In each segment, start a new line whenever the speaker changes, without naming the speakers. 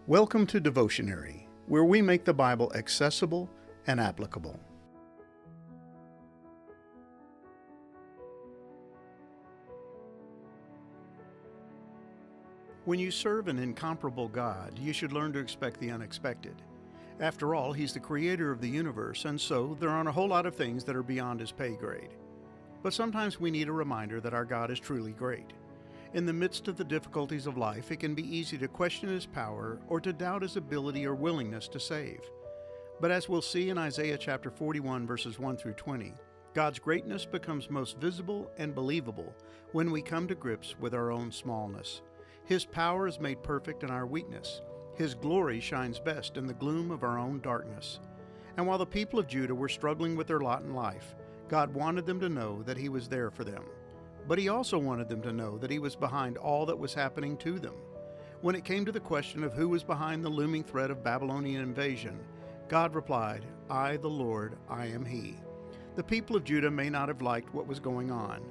Welcome to Devotionary, where we make the Bible accessible and applicable. When you serve an incomparable God, you should learn to expect the unexpected. After all, He's the creator of the universe, and so there aren't a whole lot of things that are beyond His pay grade. But sometimes we need a reminder that our God is truly great. In the midst of the difficulties of life, it can be easy to question His power or to doubt His ability or willingness to save. But as we'll see in Isaiah chapter 41, verses 1 through 20, God's greatness becomes most visible and believable when we come to grips with our own smallness. His power is made perfect in our weakness. His glory shines best in the gloom of our own darkness. And while the people of Judah were struggling with their lot in life, God wanted them to know that He was there for them. But He also wanted them to know that He was behind all that was happening to them. When it came to the question of who was behind the looming threat of Babylonian invasion, God replied, "I, the Lord, I am He." The people of Judah may not have liked what was going on,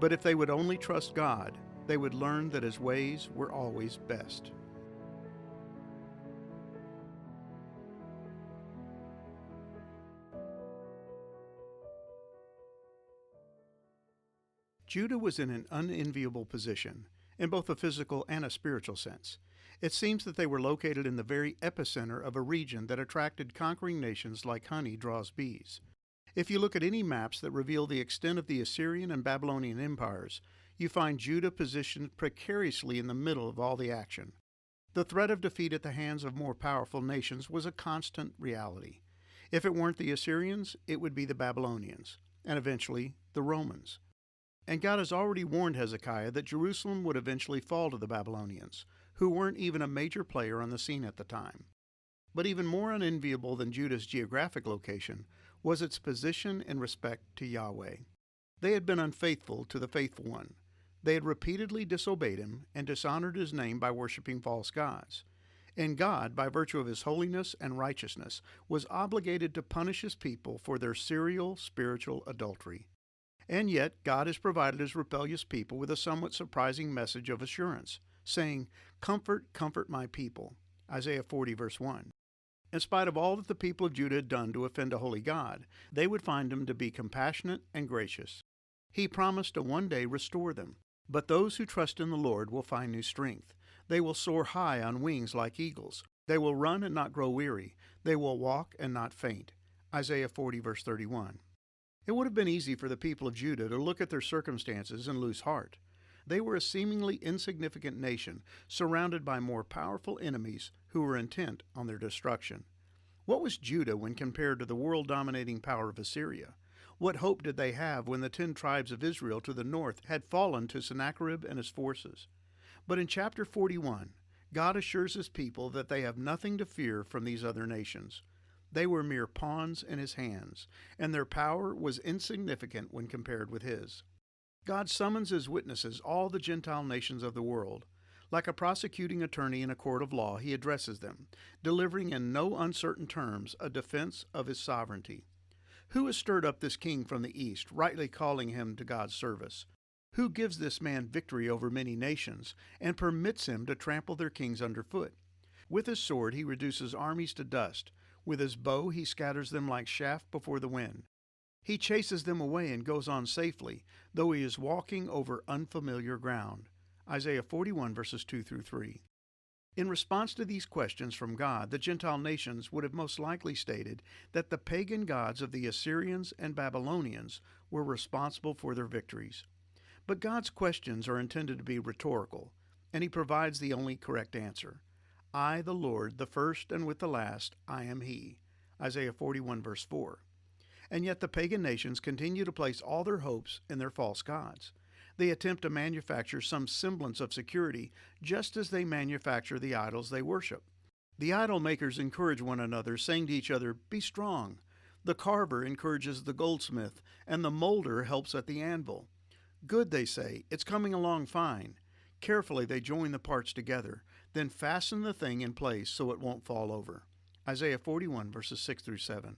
but if they would only trust God, they would learn that His ways were always best. Judah was in an unenviable position, in both a physical and a spiritual sense. It seems that they were located in the very epicenter of a region that attracted conquering nations like honey draws bees. If you look at any maps that reveal the extent of the Assyrian and Babylonian empires, you find Judah positioned precariously in the middle of all the action. The threat of defeat at the hands of more powerful nations was a constant reality. If it weren't the Assyrians, it would be the Babylonians, and eventually the Romans. And God has already warned Hezekiah that Jerusalem would eventually fall to the Babylonians, who weren't even a major player on the scene at the time. But even more unenviable than Judah's geographic location was its position in respect to Yahweh. They had been unfaithful to the faithful one. They had repeatedly disobeyed Him and dishonored His name by worshiping false gods. And God, by virtue of His holiness and righteousness, was obligated to punish His people for their serial spiritual adultery. And yet, God has provided His rebellious people with a somewhat surprising message of assurance, saying, "Comfort, comfort my people," Isaiah 40, verse 1. In spite of all that the people of Judah had done to offend a holy God, they would find Him to be compassionate and gracious. He promised to one day restore them. But those who trust in the Lord will find new strength. They will soar high on wings like eagles. They will run and not grow weary. They will walk and not faint, Isaiah 40, verse 31. It would have been easy for the people of Judah to look at their circumstances and lose heart. They were a seemingly insignificant nation, surrounded by more powerful enemies who were intent on their destruction. What was Judah when compared to the world-dominating power of Assyria? What hope did they have when the 10 tribes of Israel to the north had fallen to Sennacherib and his forces? But in chapter 41, God assures His people that they have nothing to fear from these other nations. They were mere pawns in His hands, and their power was insignificant when compared with His. God summons as witnesses all the Gentile nations of the world. Like a prosecuting attorney in a court of law, He addresses them, delivering in no uncertain terms a defense of His sovereignty. Who has stirred up this king from the east, rightly calling him to God's service? Who gives this man victory over many nations, and permits him to trample their kings underfoot? With his sword He reduces armies to dust. With His bow He scatters them like chaff before the wind. He chases them away and goes on safely, though He is walking over unfamiliar ground. Isaiah 41, verses 2 through 3. In response to these questions from God, the Gentile nations would have most likely stated that the pagan gods of the Assyrians and Babylonians were responsible for their victories. But God's questions are intended to be rhetorical, and He provides the only correct answer. "I, the Lord, the first and with the last, I am He," Isaiah 41, verse 4. And yet the pagan nations continue to place all their hopes in their false gods. They attempt to manufacture some semblance of security just as they manufacture the idols they worship. The idol makers encourage one another, saying to each other, "Be strong." The carver encourages the goldsmith, and the molder helps at the anvil. "Good," they say, "it's coming along fine." Carefully they join the parts together, then fasten the thing in place so it won't fall over. Isaiah 41, verses 6 through 7.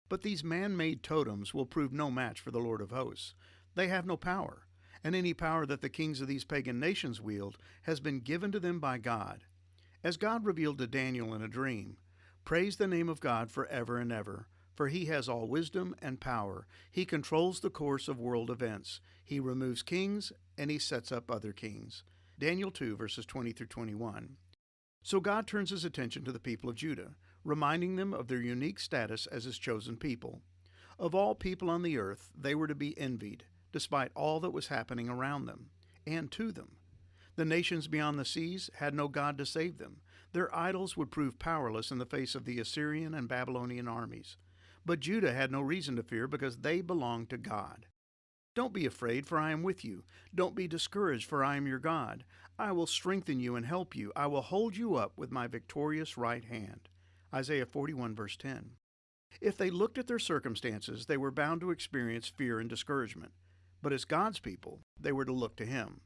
But these man-made totems will prove no match for the Lord of hosts. They have no power, and any power that the kings of these pagan nations wield has been given to them by God. As God revealed to Daniel in a dream, praise the name of God forever and ever, for he has all wisdom and power. He controls the course of world events. He removes kings and he sets up other kings. Daniel 2, verses 20 through 21. So God turns his attention to the people of Judah, reminding them of their unique status as his chosen people. Of all people on the earth, they were to be envied, despite all that was happening around them and to them. The nations beyond the seas had no God to save them. Their idols would prove powerless in the face of the Assyrian and Babylonian armies. But Judah had no reason to fear because they belonged to God. Don't be afraid, for I am with you. Don't be discouraged, for I am your God. I will strengthen you and help you. I will hold you up with my victorious right hand. Isaiah 41, verse 10. If they looked at their circumstances, they were bound to experience fear and discouragement. But as God's people, they were to look to him.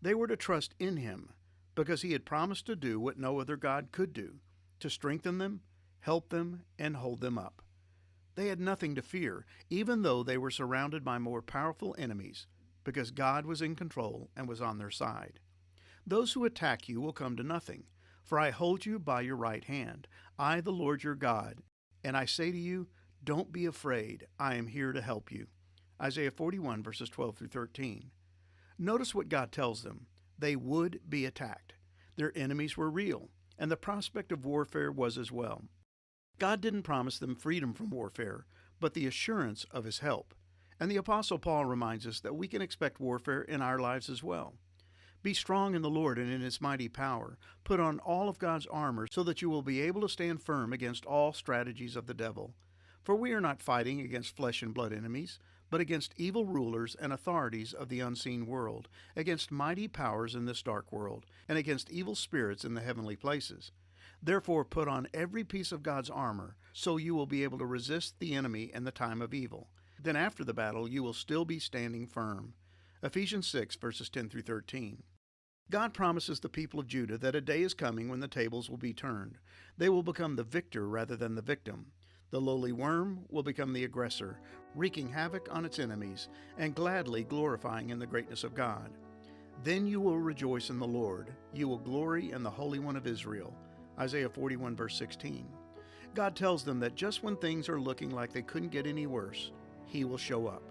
They were to trust in him, because he had promised to do what no other God could do, to strengthen them, help them, and hold them up. They had nothing to fear, even though they were surrounded by more powerful enemies, because God was in control and was on their side. Those who attack you will come to nothing, for I hold you by your right hand, I the Lord your God, and I say to you, don't be afraid, I am here to help you. Isaiah 41, verses 12 through 13. Notice what God tells them. They would be attacked. Their enemies were real, and the prospect of warfare was as well. God didn't promise them freedom from warfare, but the assurance of his help. And the Apostle Paul reminds us that we can expect warfare in our lives as well. Be strong in the Lord and in his mighty power. Put on all of God's armor so that you will be able to stand firm against all strategies of the devil. For we are not fighting against flesh and blood enemies, but against evil rulers and authorities of the unseen world, against mighty powers in this dark world, and against evil spirits in the heavenly places. Therefore put on every piece of God's armor, so you will be able to resist the enemy in the time of evil. Then after the battle you will still be standing firm. Ephesians 6, verses 10 through 13. God promises the people of Judah that a day is coming when the tables will be turned. They will become the victor rather than the victim. The lowly worm will become the aggressor, wreaking havoc on its enemies, and gladly glorifying in the greatness of God. Then you will rejoice in the Lord. You will glory in the Holy One of Israel. Isaiah 41, verse 16. God tells them that just when things are looking like they couldn't get any worse, he will show up.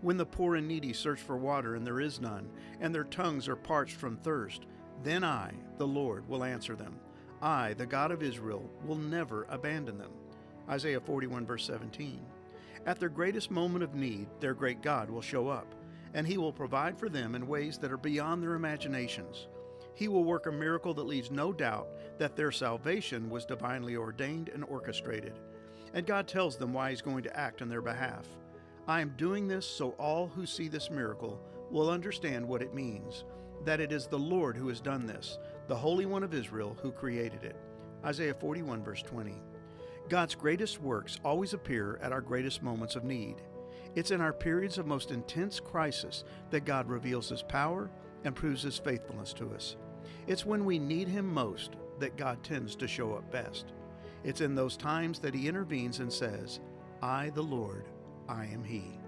When the poor and needy search for water and there is none, and their tongues are parched from thirst, then I, the Lord, will answer them. I, the God of Israel, will never abandon them. Isaiah 41, verse 17. At their greatest moment of need, their great God will show up, and he will provide for them in ways that are beyond their imaginations. He will work a miracle that leaves no doubt that their salvation was divinely ordained and orchestrated. And God tells them why he's going to act on their behalf. I am doing this so all who see this miracle will understand what it means, that it is the Lord who has done this, the Holy One of Israel who created it. Isaiah 41, verse 20. God's greatest works always appear at our greatest moments of need. It's in our periods of most intense crisis that God reveals his power and proves his faithfulness to us. It's when we need him most that God tends to show up best. It's in those times that he intervenes and says, I, the Lord, I am he.